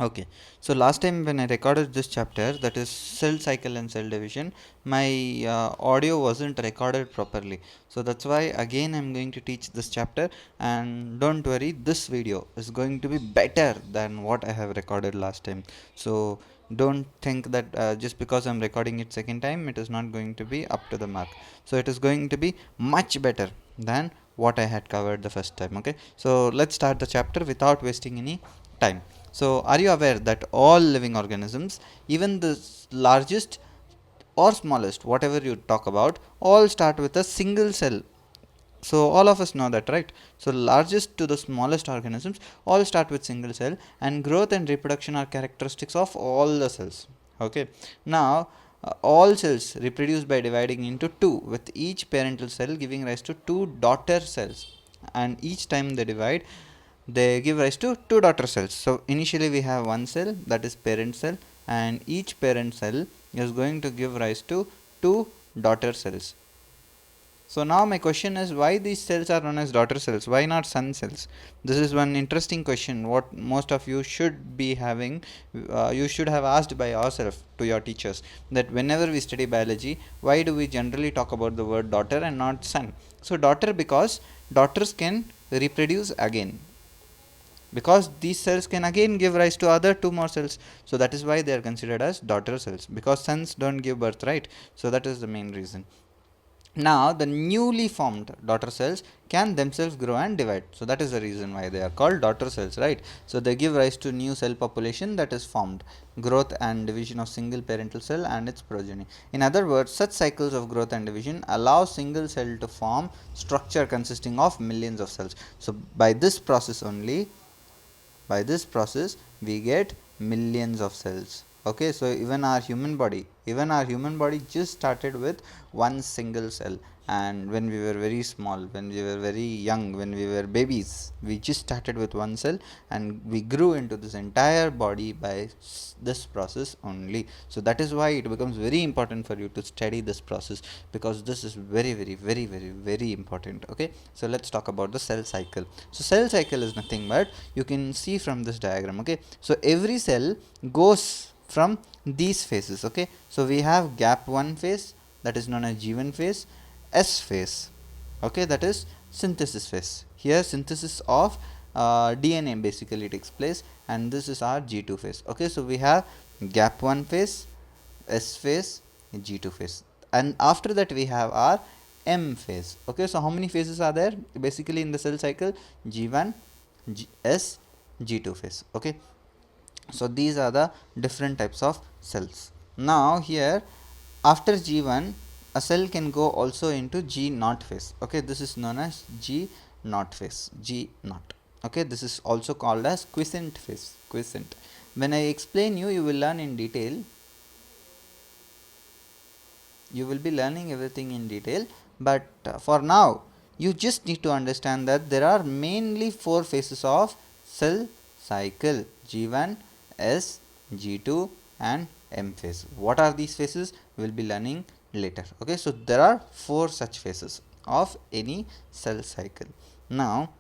Okay, so last time when I recorded this chapter, that is cell cycle and cell division, my audio wasn't recorded properly. So that's why again I'm going to teach this chapter, and don't worry, this video is going to be better than what I have recorded last time. So don't think that just because I'm recording it second time, it is not going to be up to the mark. So it is going to be much better than what I had covered the first time. Okay, so let's start the chapter without wasting any time. So, are you aware that all living organisms, even the largest or smallest, whatever you talk about, all start with a single cell? So, all of us know that, right? So, largest to the smallest organisms all start with single cell, and growth and reproduction are characteristics of all the cells. Okay, now all cells reproduce by dividing into two, with each parental cell giving rise to two daughter cells, and each time they divide, they give rise to two daughter cells. So initially we have one cell, that is parent cell, and each parent cell is going to give rise to two daughter cells. So now my question is, why these cells are known as daughter cells? Why not son cells? This is one interesting question what most of you should be having. You should have asked by yourself to your teachers, that whenever we study biology, why do we generally talk about the word daughter and not son? So daughter, because daughters can reproduce again, because these cells can again give rise to other two more cells. So that is why they are considered as daughter cells, because sons don't give birth, right? So that is the main reason. Now the newly formed daughter cells can themselves grow and divide, so that is the reason why they are called daughter cells, right? So they give rise to new cell population that is formed, growth and division of single parental cell and its progeny. In other words, such cycles of growth and division allow single cell to form structure consisting of millions of cells. So by this process only, by this process we get millions of cells. Okay, so even our human body just started with one single cell, and when we were very small, when we were very young, when we were babies, we just started with one cell, and we grew into this entire body by this process only. So that is why it becomes very important for you to study this process, because this is very important. Okay, so let's talk about the cell cycle. So cell cycle is nothing but, you can see from this diagram. Okay, so every cell goes from these phases. Okay, so we have gap 1 phase, that is known as G1 phase, S phase, okay, that is synthesis phase. Here synthesis of DNA basically takes place, and this is our G2 phase. Okay, so we have gap 1 phase, S phase, G2 phase, and after that we have our M phase. Okay, so how many phases are there basically in the cell cycle? G1, S, G2 phase. Okay, so these are the different types of cells. Now here, after G1, a cell can go also into G naught phase. Okay, this is known as G naught phase, G naught. Okay, this is also called as quiescent phase, quiescent. When I explain you, you will learn in detail. You will be learning everything in detail, but for now you just need to understand that there are mainly four phases of cell cycle: G1, S, G2 and M phase. What are these phases? We will be learning later. Okay, so there are four such phases of any cell cycle. Now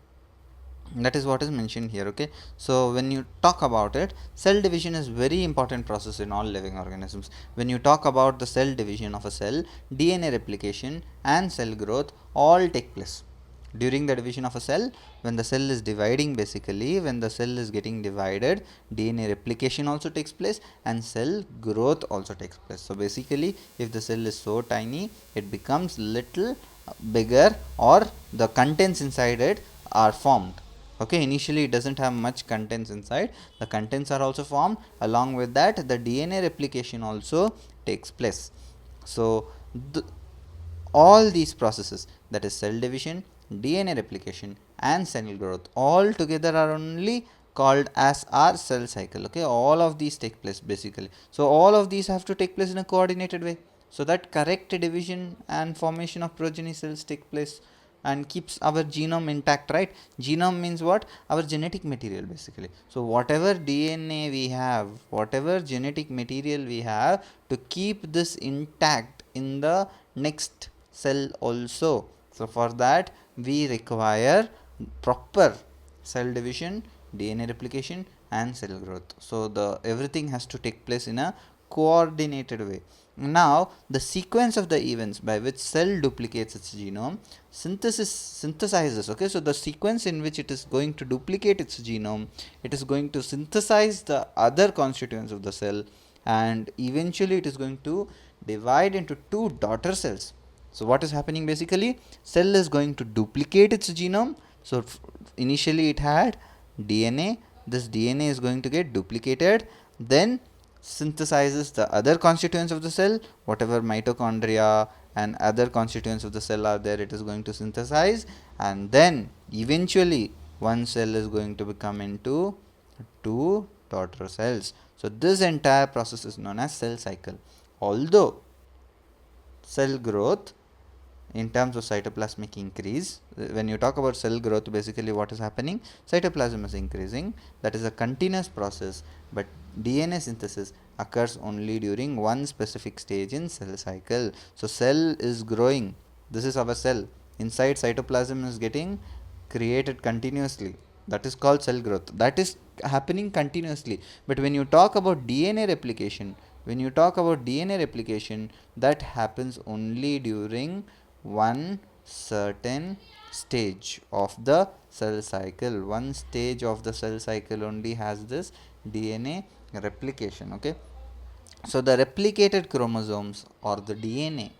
that is what is mentioned here. Okay, so when you talk about it, cell division is very important process in all living organisms. When you talk about the cell division of a cell, DNA replication and cell growth all take place during the division of a cell. When the cell is dividing, basically when the cell is getting divided, DNA replication also takes place and cell growth also takes place. So basically, if the cell is so tiny, it becomes little bigger, or the contents inside it are formed. Okay, initially it doesn't have much contents inside, the contents are also formed. Along with that, the DNA replication also takes place. So all these processes, that is cell division, DNA replication and cell growth, all together are only called as our cell cycle. Okay, all of these take place basically. So all of these have to take place in a coordinated way, so that correct division and formation of progeny cells take place and keeps our genome intact, right? Genome means what? Our genetic material basically. So whatever DNA we have, whatever genetic material we have, to keep this intact in the next cell also. So for that we require proper cell division, DNA replication and cell growth. So the everything has to take place in a coordinated way. Now the sequence of the events by which cell duplicates its genome synthesizes, okay, so the sequence in which it is going to duplicate its genome, it is going to synthesize the other constituents of the cell, and eventually it is going to divide into two daughter cells. So what is happening basically, cell is going to duplicate its genome. So initially it had DNA, this DNA is going to get duplicated, then synthesizes the other constituents of the cell, whatever mitochondria and other constituents of the cell are there, it is going to synthesize, and then eventually one cell is going to become into two daughter cells. So this entire process is known as cell cycle. Although cell growth in terms of cytoplasmic increase, when you talk about cell growth, basically what is happening, cytoplasm is increasing, that is a continuous process, but DNA synthesis occurs only during one specific stage in cell cycle. So cell is growing, this is our cell, inside cytoplasm is getting created continuously, that is called cell growth, that is happening continuously. But when you talk about DNA replication, that happens only during one certain stage of the cell cycle. One stage of the cell cycle only has this DNA replication, okay. So the replicated chromosomes or the DNA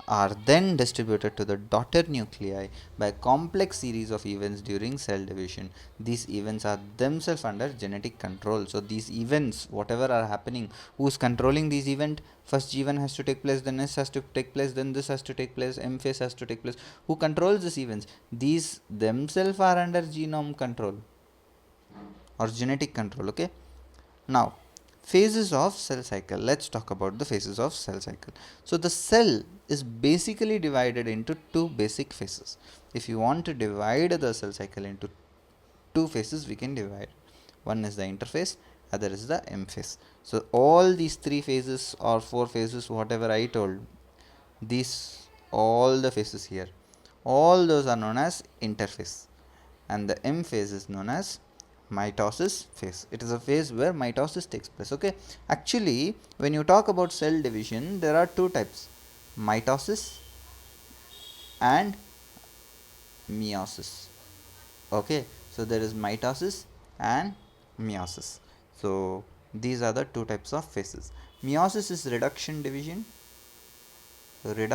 are then distributed to the daughter nuclei by a complex series of events during cell division. These events are themselves under genetic control. So these events, whatever are happening, who's controlling these events? First G1 has to take place, then S has to take place, then this has to take place, M phase has to take place. Who controls these events? These themselves are under genome control or genetic control, okay. Now phases of cell cycle, let's talk about the phases of cell cycle. So the cell is basically divided into two basic phases. If you want to divide the cell cycle into two phases, we can divide, one is the interphase, other is the M phase. So all these three phases or four phases, whatever I told, these all the phases here, all those are known as interphase, and the M phase is known as mitosis phase. It is a phase where mitosis takes place, okay. Actually when you talk about cell division, there are two types, mitosis and meiosis, okay. So there is mitosis and meiosis. So these are the two types of phases. Meiosis is reduction division, whereas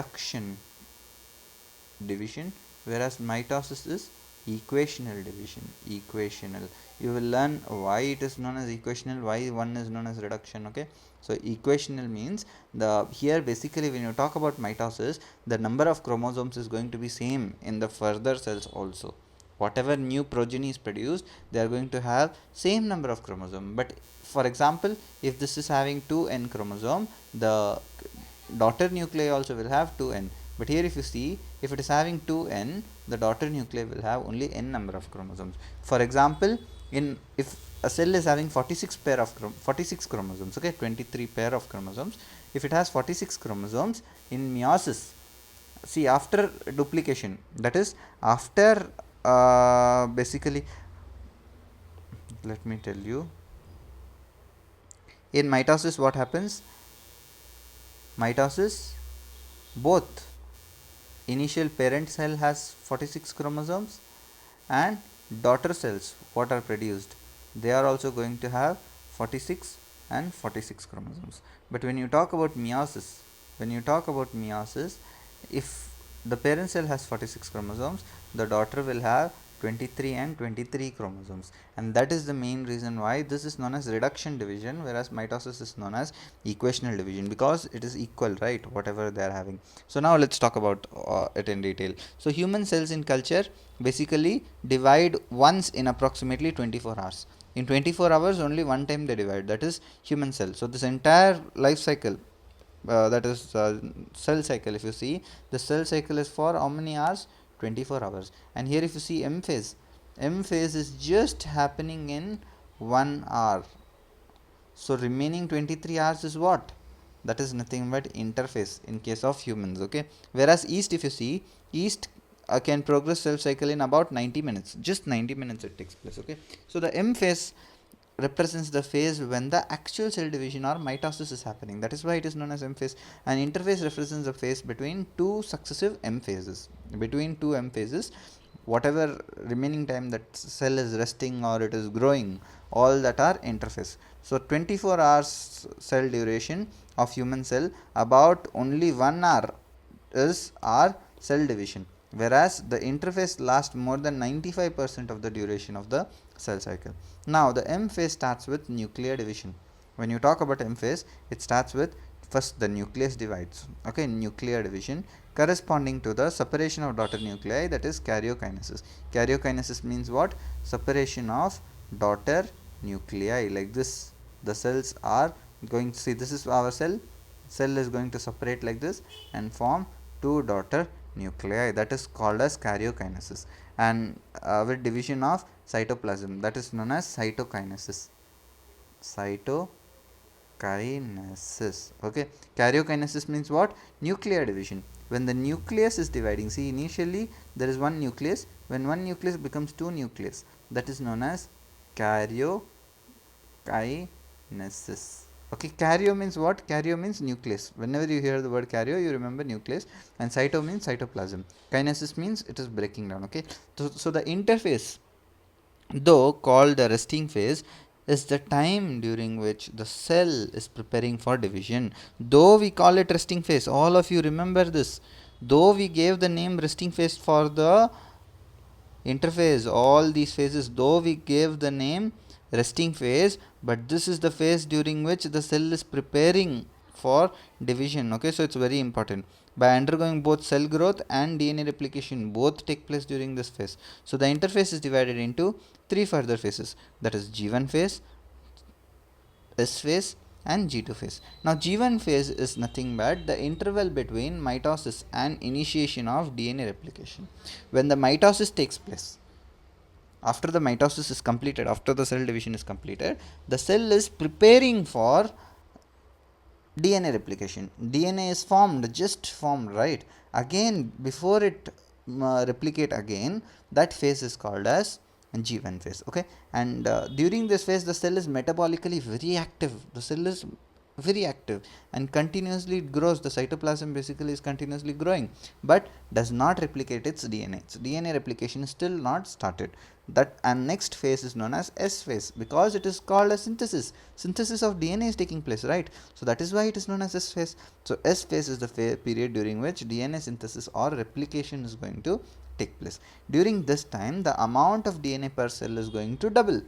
mitosis is equational division. You will learn why it is known as equational, why one is known as reduction, okay. So equational means the here basically when you talk about mitosis, the number of chromosomes is going to be same in the further cells also. Whatever new progeny is produced, they are going to have same number of chromosomes. But for example, if this is having 2n chromosome, the daughter nuclei also will have 2n. But here if you see, if it is having 2n, the daughter nuclei will have only n number of chromosomes. For example, if a cell is having 46 chromosomes, okay, 23 pair of chromosomes, if it has 46 chromosomes in meiosis, see after duplication, that is after basically, let me tell you, in mitosis what happens, mitosis, both initial parent cell has 46 chromosomes and daughter cells what are produced, they are also going to have 46 and 46 chromosomes. But when you talk about meiosis, if the parent cell has 46 chromosomes, the daughter will have 23 and 23 chromosomes, and that is the main reason why this is known as reduction division, whereas mitosis is known as equational division, because it is equal, right, whatever they are having. So now let's talk about it in detail. So human cells in culture basically divide once in approximately 24 hours. In 24 hours only one time they divide, that is human cell. So this entire life cycle, that is cell cycle, if you see, the cell cycle is for how many hours, 24 hours. And here if you see M phase is just happening in 1 hour. So remaining 23 hours is what, that is nothing but interphase in case of humans, okay. Whereas yeast, if you see, yeast can progress cell cycle in about 90 minutes, just 90 minutes it takes place, okay. So the M phase represents the phase when the actual cell division or mitosis is happening. That is why it is known as M phase. And interphase represents the phase between two successive M phases. Between two M phases, whatever remaining time that cell is resting or it is growing, all that are interphase. So 24 hours cell duration of human cell, about only 1 hour is our cell division, whereas the interphase lasts more than 95% of the duration of the cell cycle. Now the M phase starts with nuclear division. When you talk about M phase, it starts with first the nucleus divides, okay, nuclear division, corresponding to the separation of daughter nuclei, that is karyokinesis. Karyokinesis means what? Separation of daughter nuclei. Like this, the cells are going to see, this is our cell is going to separate like this and form two daughter nuclei, that is called as karyokinesis. And with division of cytoplasm, that is known as cytokinesis. Cytokinesis, okay. Karyokinesis means what? Nuclear division. When the nucleus is dividing, see, initially there is one nucleus, when one nucleus becomes two nucleus, that is known as karyokinesis. Okay, karyo means what? Karyo means nucleus. Whenever you hear the word karyo, you remember nucleus. And cyto means cytoplasm. Kinesis means it is breaking down. Okay, so the interphase, though called the resting phase, is the time during which the cell is preparing for division. Though we call it resting phase, all of you remember this. Though we gave the name resting phase for the interphase, all these phases, though we gave the name resting phase, but this is the phase during which the cell is preparing for division. Okay, so it's very important. By undergoing both cell growth and DNA replication, both take place during this phase. So the interphase is divided into three further phases, that is G1 phase, S phase and G2 phase. Now G1 phase is nothing but the interval between mitosis and initiation of DNA replication. When the mitosis takes place, after the mitosis is completed, after the cell division is completed, the cell is preparing for DNA replication. DNA is formed, just formed, right? Again, before it replicate again, that phase is called as G1 phase. Okay, and during this phase, the cell is metabolically very active. The cell is very active and continuously it grows. The cytoplasm basically is continuously growing, but does not replicate its DNA. Its DNA replication is still not started. That and next phase is known as S phase, because it is called a synthesis. Synthesis of DNA is taking place, right? So that is why it is known as S phase. So S phase is the period during which DNA synthesis or replication is going to take place. During this time, the amount of DNA per cell is going to double.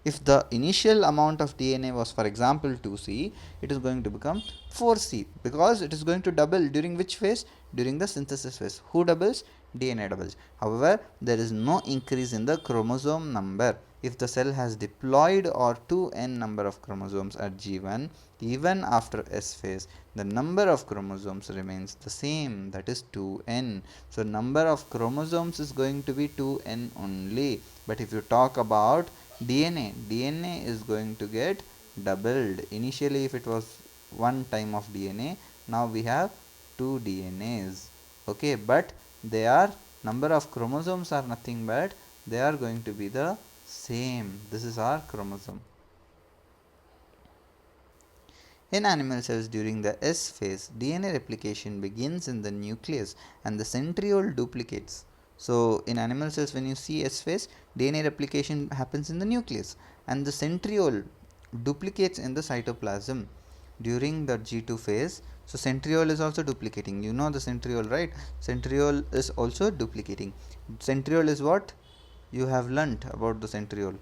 If the initial amount of DNA was, for example, 2C, it is going to become 4C, because it is going to double during which phase? During the synthesis phase. Who doubles? DNA doubles. However, there is no increase in the chromosome number. If the cell has diploid or 2n number of chromosomes at G1, even after S phase, the number of chromosomes remains the same, that is 2n. So number of chromosomes is going to be 2n only. But if you talk about DNA is going to get doubled. Initially, if it was one time of DNA, now we have two DNAs. Okay, but they are, number of chromosomes are nothing but they are going to be the same. This is our chromosome. In animal cells, during the S phase, DNA replication begins in the nucleus and the centriole duplicates. So in animal cells, when you see S phase, DNA replication happens in the nucleus and the centriole duplicates in the cytoplasm. During the G2 phase, so centriole is also duplicating. You know the centriole, right? Centriole is also duplicating. Centriole is what? You have learnt about the centriole.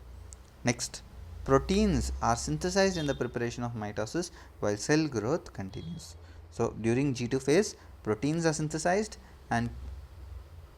Next, proteins are synthesized in the preparation of mitosis while cell growth continues. So during G2 phase, proteins are synthesized and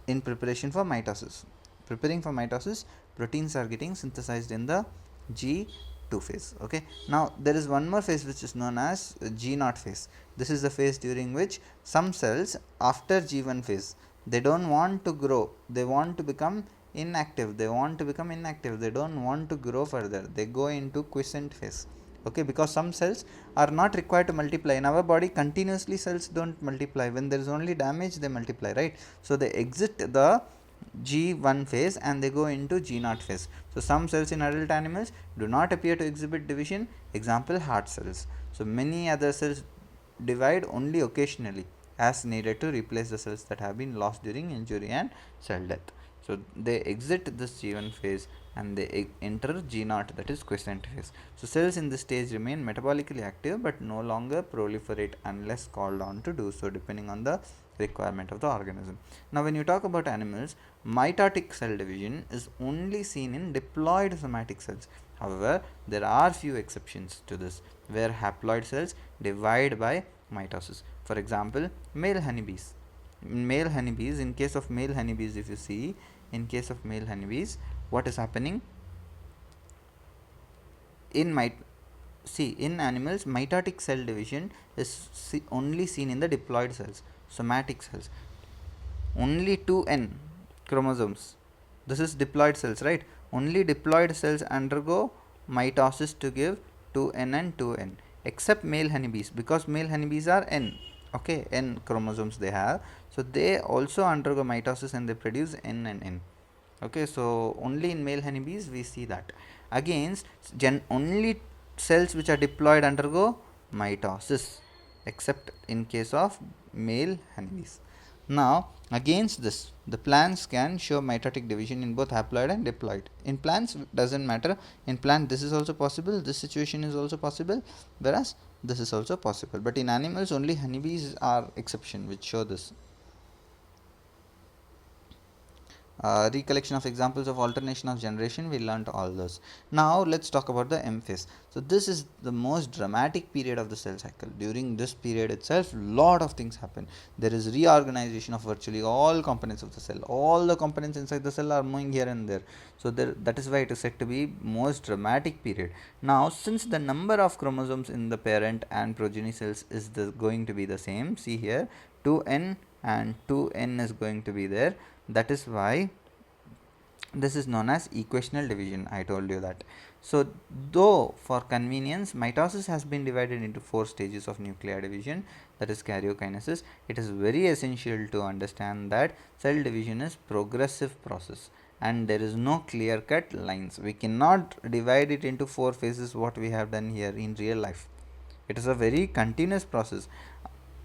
in preparation for mitosis. Preparing for mitosis, proteins are getting synthesized in the G2 phase. Okay. Now there is one more phase which is known as G0 phase. This is the phase during which some cells after G1 phase, they don't want to grow. They want to become inactive. They don't want to grow further. They go into quiescent phase. Okay, because some cells are not required to multiply. In our body, continuously cells don't multiply. When there is only damage, they multiply, right? So they exit the G1 phase and they go into G0 phase. So some cells in adult animals do not appear to exhibit division, example heart cells. So many other cells divide only occasionally as needed to replace the cells that have been lost during injury and cell death. So they exit this G1 phase and they enter G0, that is quiescent phase. So cells in this stage remain metabolically active but no longer proliferate unless called on to do so, depending on the requirement of the organism. Now when you talk about animals, mitotic cell division is only seen in diploid somatic cells. However, there are few exceptions to this where haploid cells divide by mitosis. For example, male honeybees. In case of male honeybees, if you see, in case of male honeybees, what is happening in in animals, mitotic cell division is only seen in the diploid cells, somatic cells. Only 2n chromosomes. This is diploid cells, right? Only diploid cells undergo mitosis to give 2n and 2n, except male honeybees, because male honeybees are n. Okay, n chromosomes they have, so they also undergo mitosis and they produce n and n. Okay, so only in male honeybees we see that. Against only cells which are diploid undergo mitosis, except in case of male honeybees. Now against this, the plants can show mitotic division in both haploid and diploid. In plants doesn't matter. In plant this is also possible, this situation is also possible, whereas this is also possible. But in animals only honeybees are exception which show this. Recollection of examples of alternation of generation, we learnt all those. Now let's talk about the M phase. So this is the most dramatic period of the cell cycle. During this period itself, lot of things happen. There is reorganization of virtually all components of the cell. All the components inside the cell are moving here and there. So that is why it is said to be most dramatic period. Now since the number of chromosomes in the parent and progeny cells is going to be the same, see here 2n and 2n is going to be there. That is why this is known as equational division. I told you that. So though for convenience mitosis has been divided into 4 stages of nuclear division, that is karyokinesis, it is very essential to understand that cell division is progressive process and there is no clear cut lines. We cannot divide it into 4 phases what we have done here in real life. It is a very continuous process.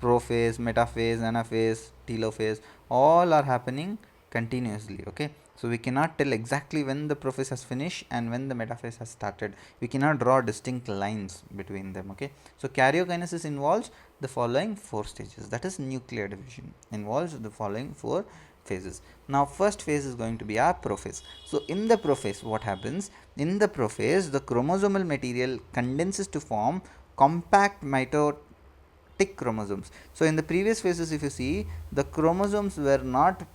Prophase, metaphase, anaphase, telophase, all are happening continuously. Okay, so we cannot tell exactly when the prophase has finished and when the metaphase has started. We cannot draw distinct lines between them. Okay, so karyokinesis involves the following 4 stages, that is nuclear division involves the following 4 phases. Now first phase is going to be our prophase. So in the prophase, what happens? In the prophase, the chromosomal material condenses to form compact mitotic chromosomes. So in the previous phases, if you see, the chromosomes were not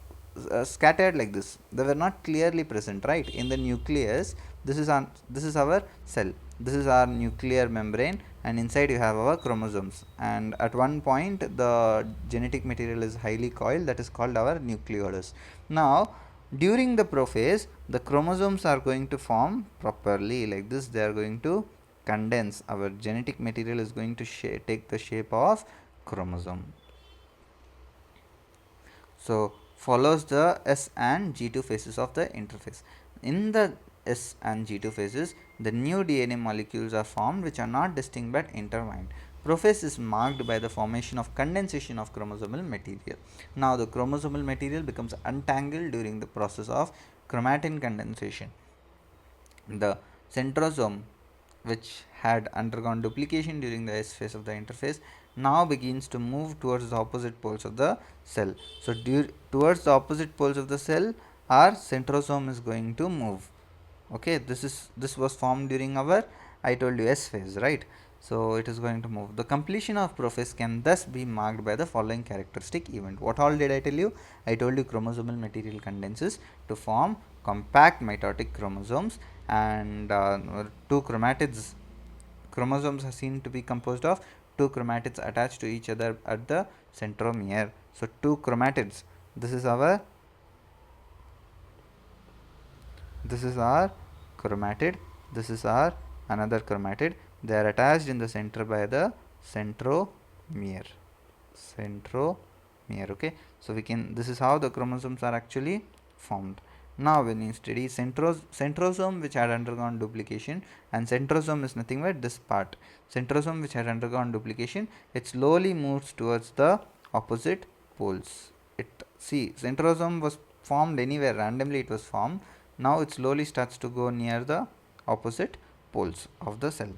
scattered like this, they were not clearly present, right? In the nucleus, this is our cell, this is our nuclear membrane, and inside you have our chromosomes, and at one point the genetic material is highly coiled, that is called our nucleolus. Now during the prophase, the chromosomes are going to form properly like this, they are going to condense, our genetic material is going to take the shape of chromosome. So follows the S and G2 phases of the interphase. In the S and G2 phases, the new DNA molecules are formed which are not distinct but intertwined. Prophase is marked by the formation of condensation of chromosomal material. Now the chromosomal material becomes untangled during the process of chromatin condensation. The centrosome, which had undergone duplication during the S phase of the interphase, now begins to move towards the opposite poles of the cell. So towards the opposite poles of the cell, our centrosome is going to move. Okay, this was formed during our, I told you, S phase, right? So it is going to move. The completion of prophase can thus be marked by the following characteristic event. What all did I tell you? I told you chromosomal material condenses to form compact mitotic chromosomes, and two chromatids, chromosomes are seen to be composed of two chromatids attached to each other at the centromere. So two chromatids, this is our chromatid, this is our another chromatid, they are attached in the center by the centromere. Okay, so this is how the chromosomes are actually formed. Now when you study centrosome which had undergone duplication, and centrosome is nothing but this part, centrosome which had undergone duplication, it slowly moves towards the opposite poles. Centrosome was formed anywhere, randomly it was formed. Now it slowly starts to go near the opposite poles of the cell.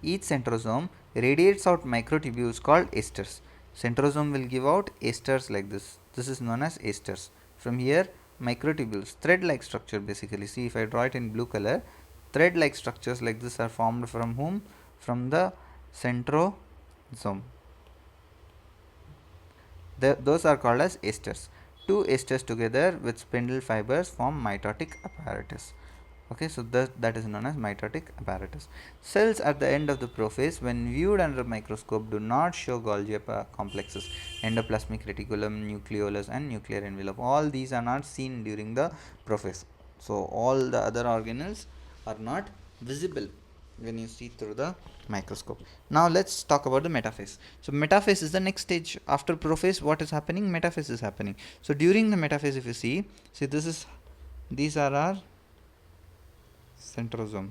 Each centrosome radiates out microtubules called esters. Centrosome will give out esters like this. This is known as esters. From here, microtubules, thread-like structure basically. See, if I draw it in blue color, thread-like structures like this are formed from whom? From the centrosome. Those are called as esters. Two esters together with spindle fibers form mitotic apparatus. Okay, so that is known as mitotic apparatus. Cells at the end of the prophase, when viewed under a microscope, do not show Golgi complexes, endoplasmic reticulum, nucleolus, and nuclear envelope. All these are not seen during the prophase. So all the other organelles are not visible when you see through the microscope. Now let's talk about the metaphase. So metaphase is the next stage after prophase. What is happening? Metaphase is happening. So during the metaphase, if you see these are our centrosome.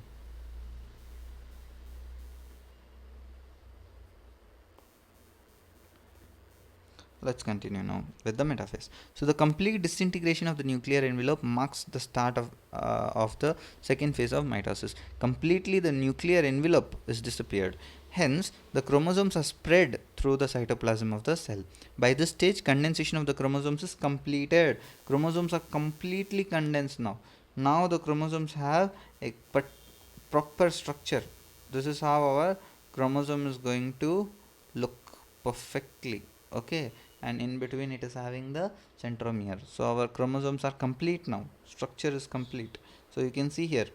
Let's continue now with the metaphase. So the complete disintegration of the nuclear envelope marks the start of the second phase of mitosis. Completely the nuclear envelope is disappeared. Hence, the chromosomes are spread through the cytoplasm of the cell. By this stage, condensation of the chromosomes is completed. Chromosomes are completely condensed now. Now the chromosomes have a proper structure. This is how our chromosome is going to look perfectly. Okay, and in between it is having the centromere. So our chromosomes are complete now, structure is complete. So you can see here,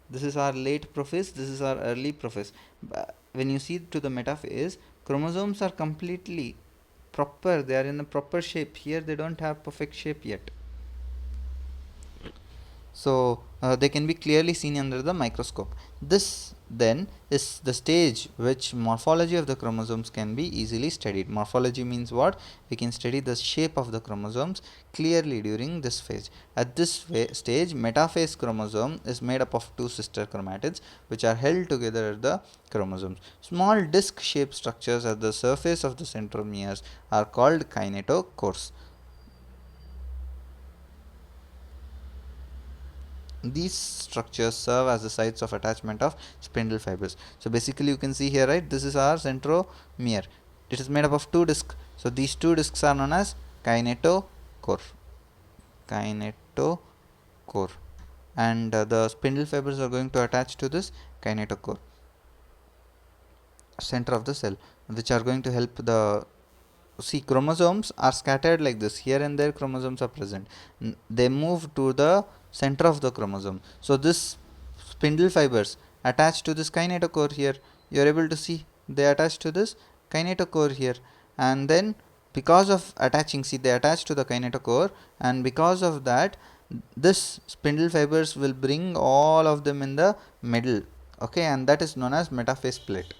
this is our late prophase, this is our early prophase. When you see to the metaphase, chromosomes are completely proper, they are in a proper shape. Here they don't have perfect shape yet. So they can be clearly seen under the microscope. This then is the stage which morphology of the chromosomes can be easily studied. Morphology means what? We can study the shape of the chromosomes clearly during this phase. At this stage, metaphase chromosome is made up of two sister chromatids which are held together at the chromosomes. Small disc shaped structures at the surface of the centromeres are called kinetochores. These structures serve as the sites of attachment of spindle fibers. So basically you can see here, right, this is our centromere. It is made up of two discs. So these two discs are known as kinetochore. And the spindle fibers are going to attach to this kinetochore, center of the cell, which are going to help the chromosomes are scattered like this. Here and there chromosomes are present. They move to the center of the chromosome. So this spindle fibers attach to this kinetochore here. You are able to see they attach to this kinetochore here, and then because of attaching, see they attach to the kinetochore, and because of that this spindle fibers will bring all of them in the middle. Okay, and that is known as metaphase plate.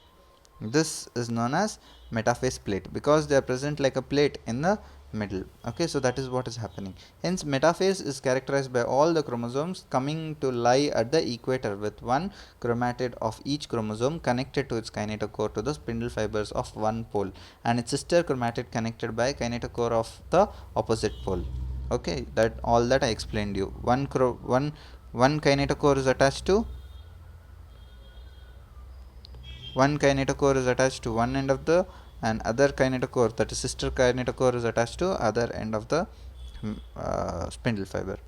This is known as metaphase plate because they are present like a plate in the middle. Okay, so that is what is happening. Hence metaphase is characterized by all the chromosomes coming to lie at the equator with one chromatid of each chromosome connected to its kinetochore to the spindle fibers of one pole, and its sister chromatid connected by kinetochore of the opposite pole. Okay, that all that I explained you. One kinetochore is attached to one end of the, and other kinetochore, that is sister kinetochore, is attached to other end of the spindle fiber,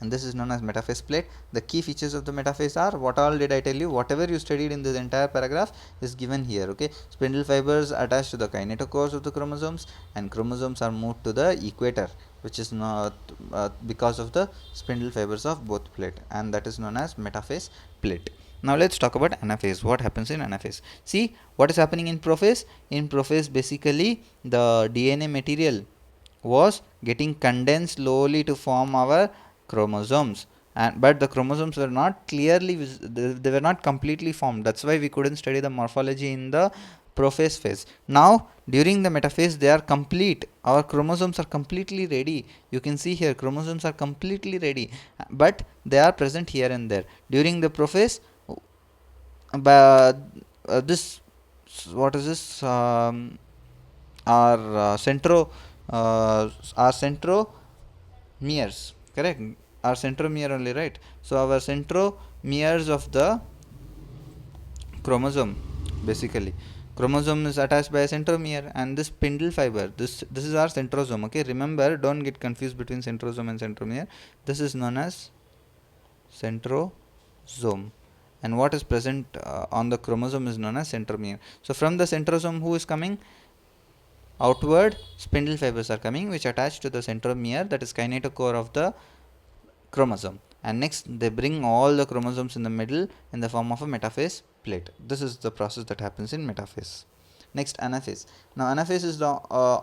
and this is known as metaphase plate. The key features of the metaphase are, what all did I tell you? Whatever you studied in this entire paragraph is given here. Okay, spindle fibers attached to the kinetochores of the chromosomes, and chromosomes are moved to the equator, which is not because of the spindle fibers of both plate, and that is known as metaphase plate. Now let's talk about anaphase. What happens in anaphase? See what is happening in prophase. In prophase, basically the DNA material was getting condensed slowly to form our chromosomes, and but the chromosomes were not clearly they were not completely formed. That's why we couldn't study the morphology in the prophase phase. Now during the metaphase they are complete, our chromosomes are completely ready. You can see here chromosomes are completely ready, but they are present here and there. During the prophase, this, what is this, our uh, our centromeres, correct, our centromere only, right? So our centromeres of the chromosome, basically chromosome is attached by a centromere, and this spindle fiber, this is our centrosome. Okay, remember, don't get confused between centrosome and centromere. This is known as centrosome, and what is present on the chromosome is known as centromere. So from the centrosome, who is coming outward? Spindle fibers are coming, which attach to the centromere, that is kinetochore of the chromosome, and next they bring all the chromosomes in the middle in the form of a metaphase plate. This is the process that happens in metaphase. Next, anaphase. Now anaphase is the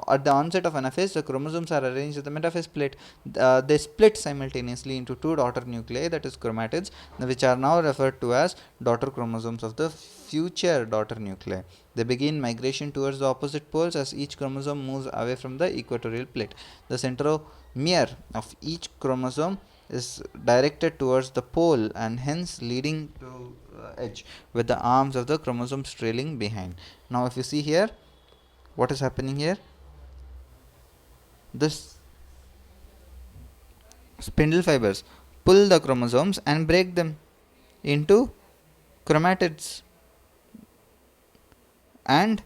at the onset of anaphase, the chromosomes are arranged at the metaphase plate. They split simultaneously into two daughter nuclei, that is chromatids, which are now referred to as daughter chromosomes of the future daughter nuclei. They begin migration towards the opposite poles as each chromosome moves away from the equatorial plate. The centromere of each chromosome is directed towards the pole and hence leading to edge, with the arms of the chromosomes trailing behind. Now if you see here, what is happening here? This spindle fibers pull the chromosomes and break them into chromatids, and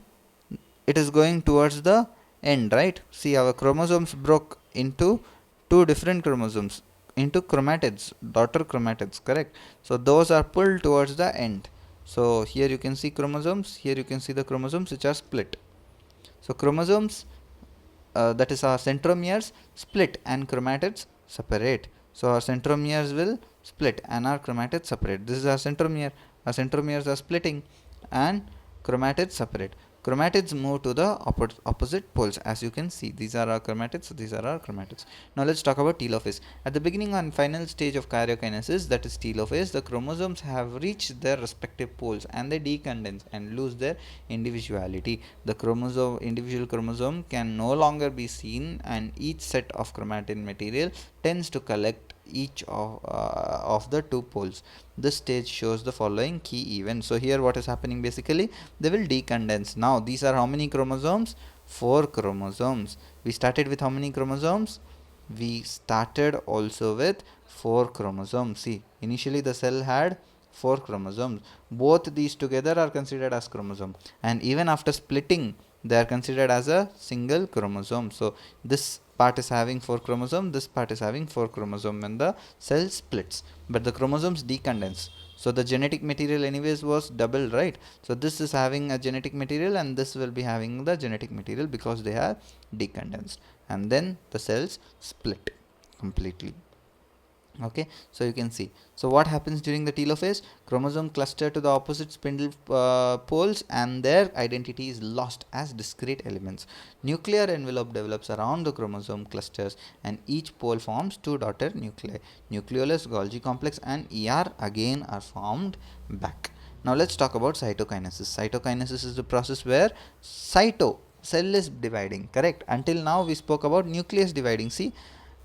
it is going towards the end, right? See, our chromosomes broke into two different chromosomes into chromatids, daughter chromatids, correct? So those are pulled towards the end. So here you can see chromosomes, here you can see the chromosomes which are split. So chromosomes, that is our centromeres, split and chromatids separate. So our centromeres will split and our chromatids separate. This is our centromere. Our centromeres are splitting and chromatids separate. Chromatids move to the opposite poles, as you can see. These are our chromatids, so these are our chromatids. Now let's talk about telophase. At the beginning and final stage of karyokinesis, that is telophase, the chromosomes have reached their respective poles and they decondense and lose their individuality. The individual chromosome can no longer be seen, and each set of chromatin material tends to collect each of the two poles. This stage shows the following key events. So here what is happening, basically they will decondense. Now these are how many chromosomes? 4 chromosomes. We started with how many chromosomes? We started also with 4 chromosomes. See, initially the cell had 4 chromosomes. Both these together are considered as chromosome, and even after splitting they are considered as a single chromosome. So this part is having 4 chromosome, this part is having 4 chromosome when the cell splits, but the chromosomes decondense. So the genetic material anyways was double, right? So this is having a genetic material and this will be having the genetic material because they are decondensed, and then the cells split completely. Okay, so you can see, so what happens during the telophase? Chromosome cluster to the opposite spindle poles and their identity is lost as discrete elements. Nuclear envelope develops around the chromosome clusters and each pole forms two daughter nuclei. Nucleolus, Golgi complex and ER again are formed back. Now let's talk about cytokinesis. Cytokinesis is the process where cell is dividing, correct? Until now we spoke about nucleus dividing. See,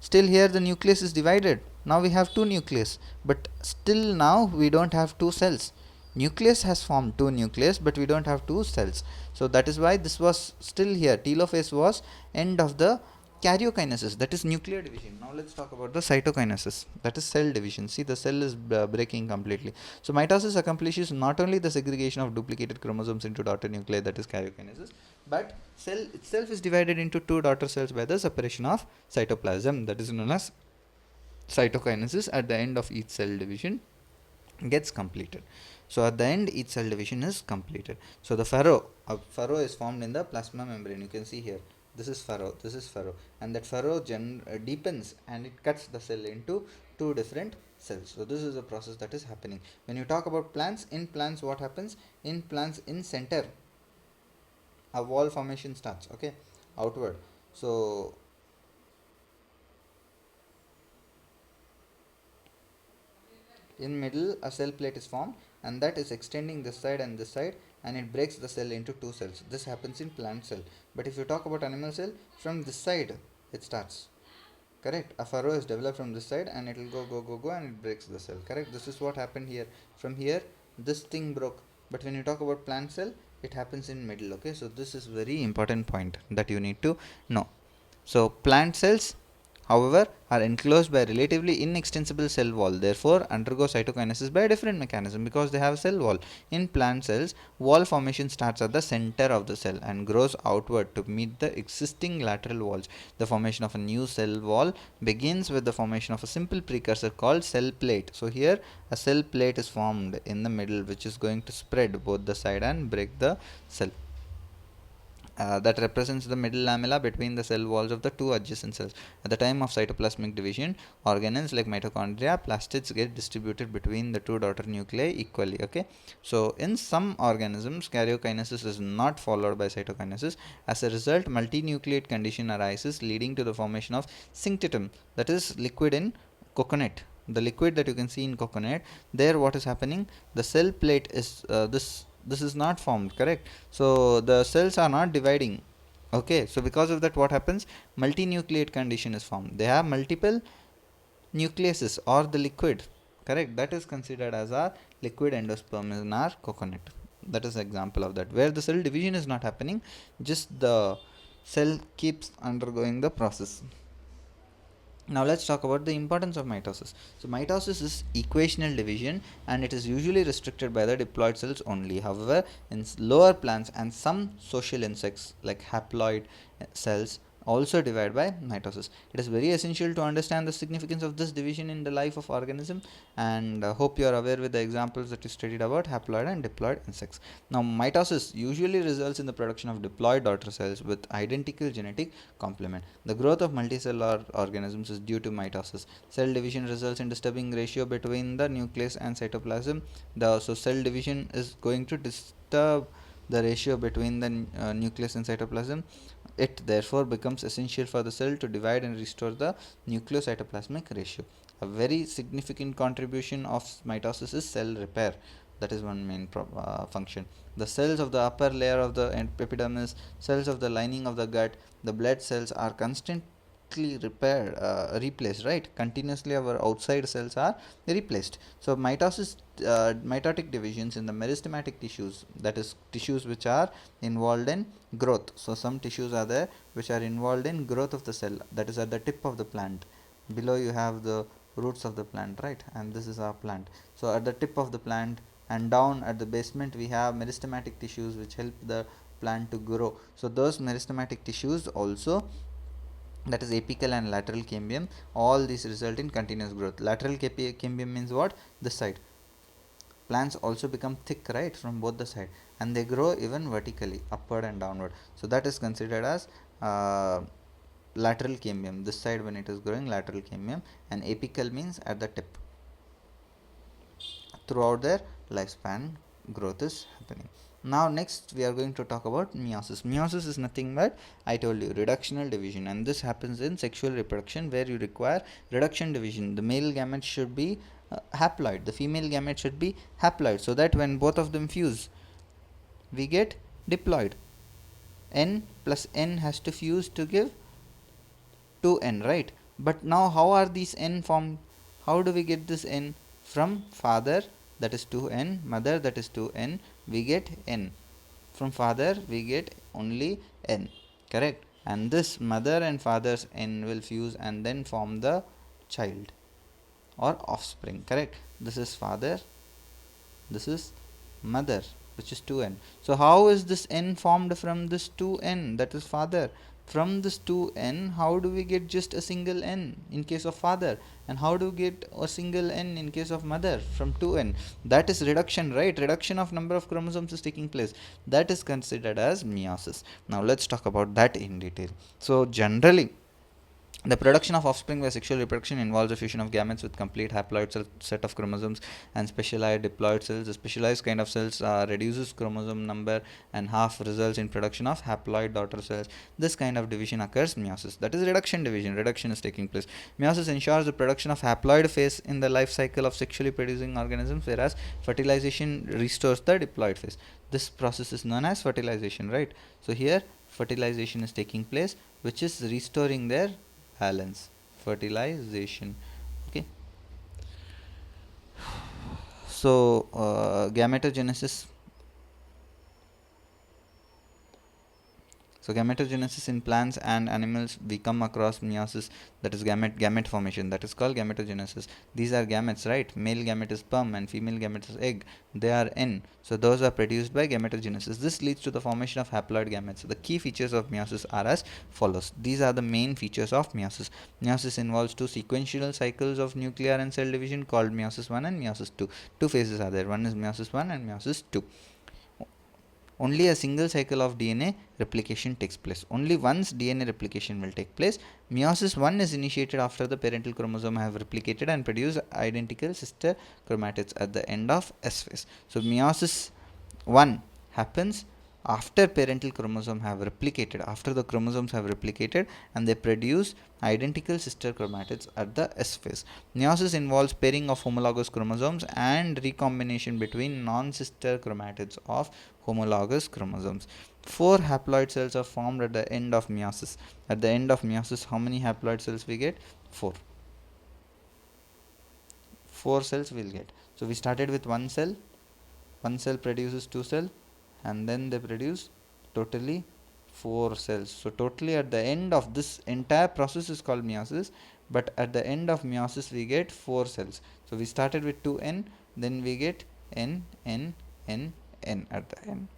still here the nucleus is divided. Now we have two nucleus, but still now we don't have two cells. Nucleus has formed two nucleus, but we don't have two cells. So that is why this was still here. Telophase was end of the karyokinesis, that is nuclear division. Now let's talk about the cytokinesis, that is cell division. See, the cell is breaking completely. So mitosis accomplishes not only the segregation of duplicated chromosomes into daughter nuclei, that is karyokinesis, but cell itself is divided into two daughter cells by the separation of cytoplasm, that is known as cytokinesis. At the end of each cell division gets completed. So at the end each cell division is completed. So the a furrow is formed in the plasma membrane. You can see here, this is furrow, and that furrow deepens and it cuts the cell into two different cells. So this is a process that is happening. When you talk about plants, in plants what happens? In plants, in center a wall formation starts, okay, outward. So in middle a cell plate is formed, and that is extending this side and this side, and it breaks the cell into two cells. This happens in plant cell. But if you talk about animal cell, from this side it starts. Correct. A furrow is developed from this side and it will go and it breaks the cell. Correct. This is what happened here. From here this thing broke. But when you talk about plant cell, it happens in middle. Okay, so this is very important point that you need to know. So plant cells, however, are enclosed by a relatively inextensible cell wall, therefore undergo cytokinesis by a different mechanism because they have a cell wall. In plant cells, wall formation starts at the center of the cell and grows outward to meet the existing lateral walls. The formation of a new cell wall begins with the formation of a simple precursor called cell plate. So here a cell plate is formed in the middle, which is going to spread both the side and break the cell. That represents the middle lamella between the cell walls of the two adjacent cells. At the time of cytoplasmic division, organelles like mitochondria, plastids get distributed between the two daughter nuclei equally. Okay, so in some organisms, karyokinesis is not followed by cytokinesis. As a result, multinucleate condition arises, leading to the formation of synctitum, that is liquid in coconut. The liquid that you can see in coconut, there what is happening? The cell plate is this is not formed. Correct. So the cells are not dividing. Okay, so because of that, what happens? Multinucleate condition is formed. They have multiple nucleases or the liquid. Correct. That is considered as a liquid endosperm in our coconut. That is an example of that, where the cell division is not happening, just the cell keeps undergoing the process. Now let's talk about the importance of mitosis. So mitosis is equational division and it is usually restricted by the diploid cells only. However, in lower plants and some social insects like haploid cells also divide by mitosis. It is very essential to understand the significance of this division in the life of organism, and hope you are aware with the examples that you studied about haploid and diploid insects. Now mitosis usually results in the production of diploid daughter cells with identical genetic complement. The growth of multicellular organisms is due to mitosis. Cell division results in disturbing ratio between the nucleus and cytoplasm. So cell division is going to disturb the ratio between the nucleus and cytoplasm. It therefore becomes essential for the cell to divide and restore the nucleocytoplasmic ratio. A very significant contribution of mitosis is cell repair. That is one main function. The cells of the upper layer of the epidermis, cells of the lining of the gut, the blood cells are constantly replaced, right? Continuously our outside cells are replaced. So mitosis, mitotic divisions in the meristematic tissues, that is tissues which are involved in growth. So some tissues are there which are involved in growth of the cell, that is at the tip of the plant. Below you have the roots of the plant, right? And this is our plant. So at the tip of the plant and down at the basement we have meristematic tissues which help the plant to grow. So those meristematic tissues also, that is apical and lateral cambium, all these result in continuous growth. Lateral cambium means what? This side. Plants also become thick, right, from both the side, and they grow even vertically, upward and downward. So that is considered as lateral cambium. This side when it is growing, lateral cambium, and apical means at the tip. Throughout their lifespan, growth is happening. Now next we are going to talk about meiosis. Meiosis is nothing but, I told you, reductional division, and this happens in sexual reproduction where you require reduction division. The male gamete should be haploid, the female gamete should be haploid, so that when both of them fuse we get diploid. N plus N has to fuse to give 2N, right? But now how are these N formed? How do we get this N? From father, that is 2N, mother, that is 2N, we get N. From father we get only N, correct? And this mother and father's N will fuse and then form the child or offspring, correct? This is father, this is mother, which is 2N. So how is this N formed from this 2N, that is father? From this 2N, how do we get just a single N in case of father? And how do we get a single N in case of mother from 2N? That is reduction, right? Reduction of number of chromosomes is taking place. That is considered as meiosis. Now let's talk about that in detail. So generally, The production of offspring by sexual reproduction involves the fusion of gametes with complete haploid set of chromosomes and specialized diploid cells. The specialized kind of cells reduces chromosome number and half results in production of haploid daughter cells. This kind of division occurs meiosis. That is reduction division. Reduction is taking place. Meiosis ensures the production of haploid phase in the life cycle of sexually producing organisms, whereas fertilization restores the diploid phase. This process is known as fertilization, right? So here fertilization is taking place, which is restoring their balance. Fertilization. Okay, so gametogenesis. So gametogenesis in plants and animals, we come across meiosis, that is gamete formation, that is called gametogenesis. These are gametes, right? Male gamete is sperm and female gamete is egg. They are N. So those are produced by gametogenesis. This leads to the formation of haploid gametes. The key features of meiosis are as follows. These are the main features of meiosis. Meiosis involves two sequential cycles of nuclear and cell division called meiosis 1 and meiosis 2. Two phases are there. One is meiosis 1 and meiosis 2. Only a single cycle of DNA replication takes place. Only once DNA replication will take place. Meiosis 1 is initiated after the parental chromosome have replicated and produce identical sister chromatids at the end of S phase. So meiosis 1 happens after parental chromosome have replicated, after the chromosomes have replicated and they produce identical sister chromatids at the S phase. Meiosis involves pairing of homologous chromosomes and recombination between non-sister chromatids of homologous chromosomes. 4 haploid cells are formed at the end of meiosis. At the end of meiosis, how many haploid cells we get? 4. 4 cells we'll get. So we started with one cell produces 2 cells, and then they produce totally 4 cells. So totally at the end of this entire process is called meiosis, but at the end of meiosis we get 4 cells. So we started with 2n, then we get n at the end.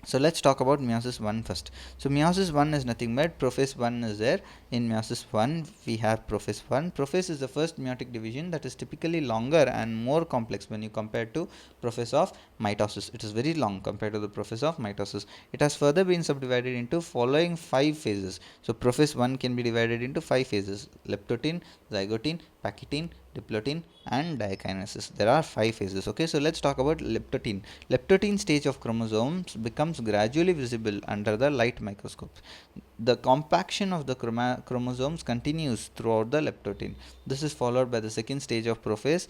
So let's talk about meiosis 1 first. So meiosis 1 is nothing but prophase 1 is there. In meiosis 1 we have prophase 1. Prophase is the first meiotic division that is typically longer and more complex when you compare to prophase of mitosis. It is very long compared to the prophase of mitosis. It has further been subdivided into following 5 phases. So prophase 1 can be divided into 5 phases: leptotin, zygotin, pachytin, diplotin and diakinesis. There are 5 phases. Okay, so let's talk about leptotin. Leptotin stage of chromosomes becomes gradually visible under the light microscope. The compaction of the chromosomes continues throughout the leptotin. This is followed by the second stage of prophase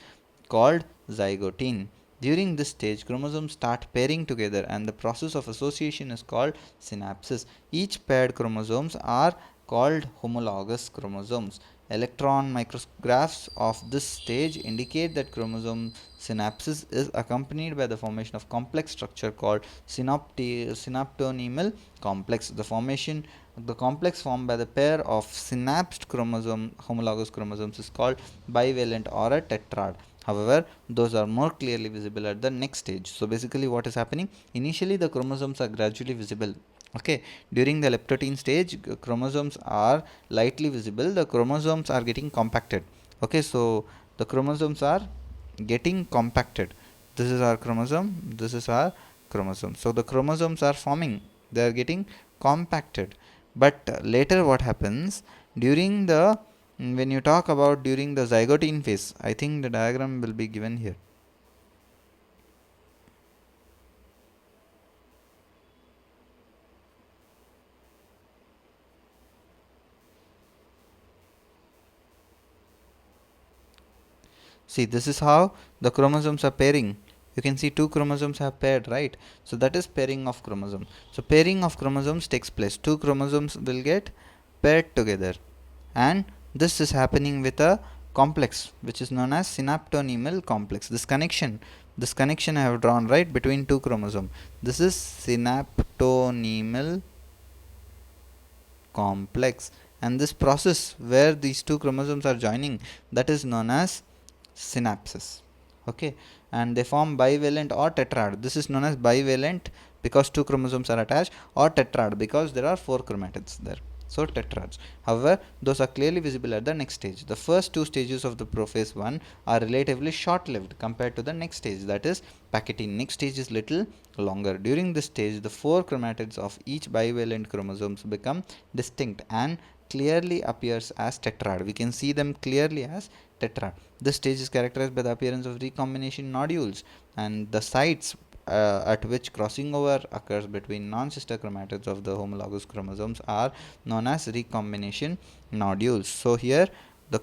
called zygotin. During this stage, chromosomes start pairing together and the process of association is called synapsis. Each paired chromosomes are called homologous chromosomes. Electron micrographs of this stage indicate that chromosome synapsis is accompanied by the formation of complex structure called synaptonemal complex. The complex formed by the pair of synapsed homologous chromosomes is called bivalent or a tetrad. However, those are more clearly visible at the next stage. So basically what is happening? Initially the chromosomes are gradually visible. Okay, during the leptotin stage, chromosomes are lightly visible. The chromosomes are getting compacted. Okay, so the chromosomes are getting compacted. This is our chromosome, this is our chromosome. So the chromosomes are forming, they are getting compacted. But later what happens during the, when you talk about during the zygotin phase, I think the diagram will be given here. See, this is how the chromosomes are pairing. You can see 2 chromosomes have paired, right? So that is pairing of chromosomes. So pairing of chromosomes takes place. 2 chromosomes will get paired together, and this is happening with a complex which is known as synaptonemal complex. This connection I have drawn, right, between 2 chromosomes. This is synaptonemal complex, and this process where these 2 chromosomes are joining, that is known as synapsis. Okay, and they form bivalent or tetrad. This is known as bivalent because 2 chromosomes are attached, or tetrad because there are 4 chromatids there. So tetrads. However, those are clearly visible at the next stage. The first two stages of the prophase 1 are relatively short-lived compared to the next stage, that is packetine. Next stage is little longer. During this stage, the four chromatids of each bivalent chromosomes become distinct and clearly appears as tetrad. We can see them clearly as tetrad. This stage is characterized by the appearance of recombination nodules, and the sites at which crossing over occurs between non-sister chromatids of the homologous chromosomes are known as recombination nodules. So here the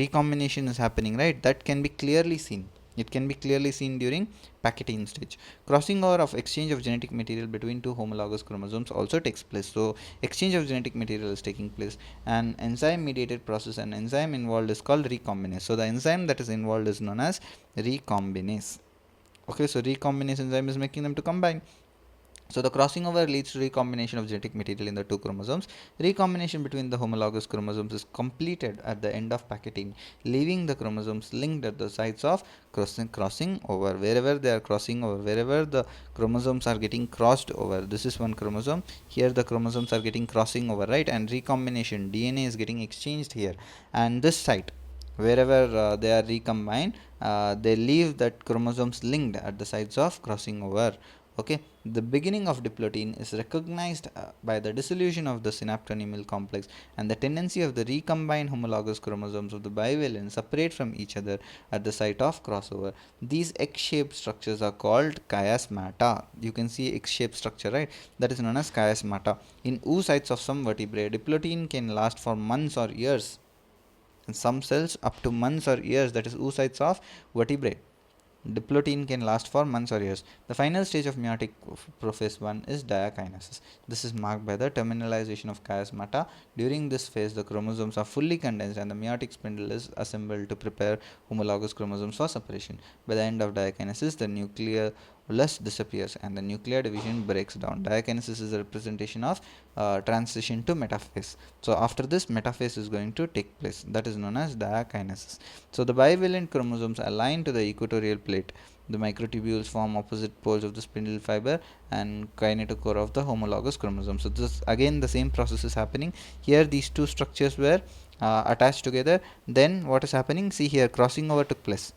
recombination is happening, right? That can be clearly seen. It can be clearly seen during packetine stage. Crossing over of exchange of genetic material between two homologous chromosomes also takes place. So exchange of genetic material is taking place. An enzyme mediated process, an enzyme involved is called recombinase. So the enzyme that is involved is known as recombinase. Okay, so recombinase enzyme is making them to combine. So the crossing over leads to recombination of genetic material in the two chromosomes. Recombination between the homologous chromosomes is completed at the end of packetine, leaving the chromosomes linked at the sites of crossing over. Wherever they are crossing over, wherever the chromosomes are getting crossed over, this is one chromosome, here the chromosomes are getting crossing over, right? And recombination, DNA is getting exchanged here, and this site, wherever they are recombined, they leave that chromosomes linked at the sites of crossing over. Okay, the beginning of diplotin is recognized by the dissolution of the synaptonymal complex and the tendency of the recombined homologous chromosomes of the bivalent separate from each other at the site of crossover. These X-shaped structures are called chiasmata. You can see X-shaped structure, right? That is known as chiasmata. In oocytes of some vertebrae, diplotin can last for months or years. In some cells, up to months or years, that is oocytes of vertebrae. Diplotin can last for months or years. The final stage of meiotic prophase 1 is diakinesis. This is marked by the terminalization of chiasmata. During this phase, the chromosomes are fully condensed and the meiotic spindle is assembled to prepare homologous chromosomes for separation. By the end of diakinesis, the nucleolus disappears and the nuclear division breaks down. Diakinesis is a representation of transition to metaphase. So after this, metaphase is going to take place. That is known as diakinesis. So the bivalent chromosomes align to the equatorial plate. The microtubules form opposite poles of the spindle fiber and kinetochore of the homologous chromosome. So this again the same process is happening. Here these two structures were attached together. Then what is happening? See here, crossing over took place.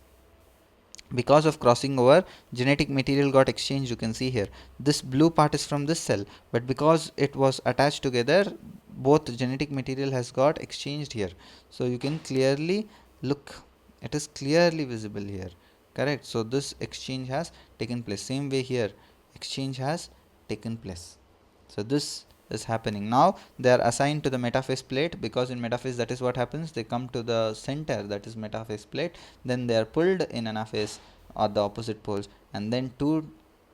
Because of crossing over, genetic material got exchanged. You can see here, this blue part is from this cell, but because it was attached together, both genetic material has got exchanged here. So you can clearly look, it is clearly visible here, correct? So this exchange has taken place. Same way here, exchange has taken place. So this is happening. Now they are assigned to the metaphase plate, because in metaphase that is what happens, they come to the center, that is metaphase plate, then they are pulled in anaphase or the opposite poles, and then two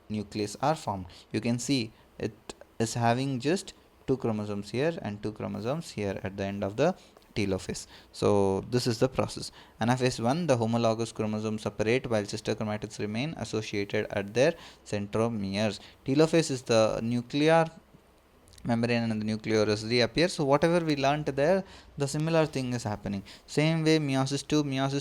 nucleus are formed. You can see it is having just two chromosomes here and two chromosomes here at the end of the telophase. So this is the process. Anaphase 1, the homologous chromosomes separate while sister chromatids remain associated at their centromeres. Telophase is the nuclear membrane and the nucleolus reappear. So whatever we learnt there, the similar thing is happening. Same way meiosis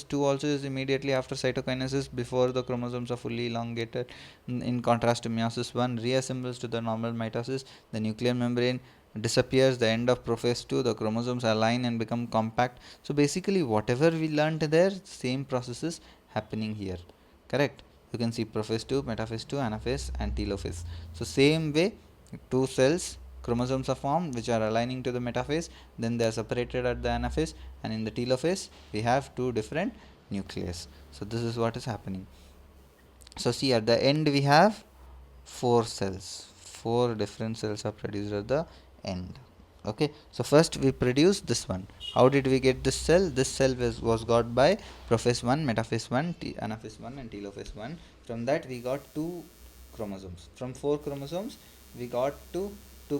2 also is immediately after cytokinesis, before the chromosomes are fully elongated. In contrast to meiosis 1, reassembles to the normal mitosis, the nuclear membrane disappears. The end of prophase 2, the chromosomes align and become compact. So basically whatever we learnt there, same process is happening here, correct? You can see prophase 2, metaphase 2, anaphase and telophase. So same way, two cells, chromosomes are formed which are aligning to the metaphase, then they are separated at the anaphase, and in the telophase we have two different nucleus. So this is what is happening. So see, at the end we have four cells, four different cells are produced at the end. Okay, so first we produce this one. How did we get this cell? This cell was got by prophase 1, metaphase 1, anaphase 1 and telophase 1. From that we got two chromosomes. From four chromosomes we got two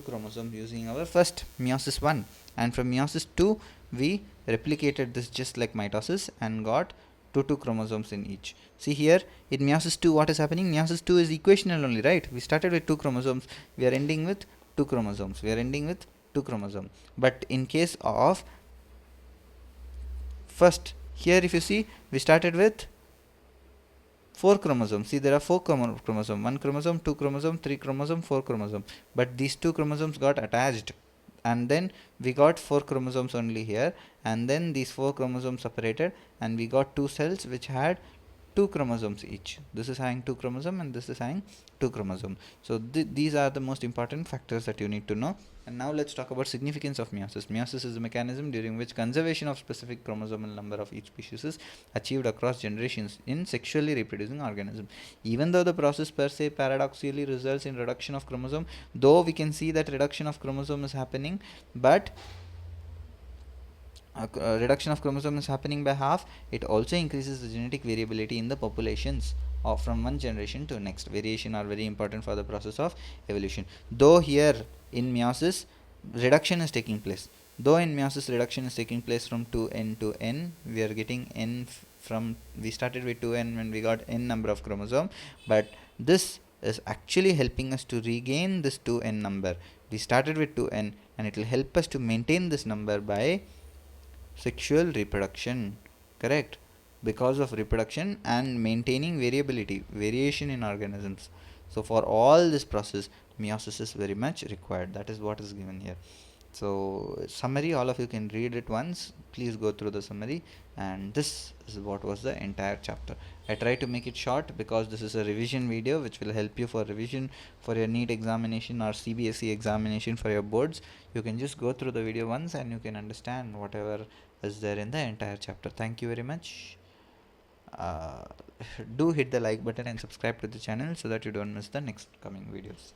chromosomes using our first meiosis 1, and from meiosis 2 we replicated this just like mitosis and got two chromosomes in each. See here, in meiosis 2 what is happening? Meiosis 2 is equational only, right? We started with two chromosomes, we are ending with two chromosomes, but in case of first, here if you see, we started with four chromosomes. See, there are four chromosomes, one chromosome, two chromosome, three chromosome, four chromosome, but these two chromosomes got attached and then we got 4 chromosomes only here, and then these 4 chromosomes separated, and we got 2 cells which had 2 chromosomes each. This is having 2 chromosomes and this is having 2 chromosomes. So these are the most important factors that you need to know. And now let's talk about significance of meiosis. Meiosis is a mechanism during which conservation of specific chromosomal number of each species is achieved across generations in sexually reproducing organisms. Even though the process per se paradoxically results in reduction of chromosome, though we can see that reduction of chromosome is happening, but reduction of chromosome is happening by half, it also increases the genetic variability in the populations of from one generation to next. Variation are very important for the process of evolution. Though here in meiosis reduction is taking place, though in meiosis reduction is taking place from 2n to n, we are getting n from, we started with 2n when we got n number of chromosome, but this is actually helping us to regain this 2n number. We started with 2n and it will help us to maintain this number by sexual reproduction, correct, because of reproduction and maintaining variation in organisms. So for all this process meiosis is very much required. That is what is given here. So summary, all of you can read it once, please go through the summary, and this is what was the entire chapter. I try to make it short because this is a revision video which will help you for revision for your NEET examination or CBSE examination for your boards. You can just go through the video once and you can understand whatever is there in the entire chapter. Thank you very much. uh, do hit the like button and subscribe to the channel so that you don't miss the next coming videos.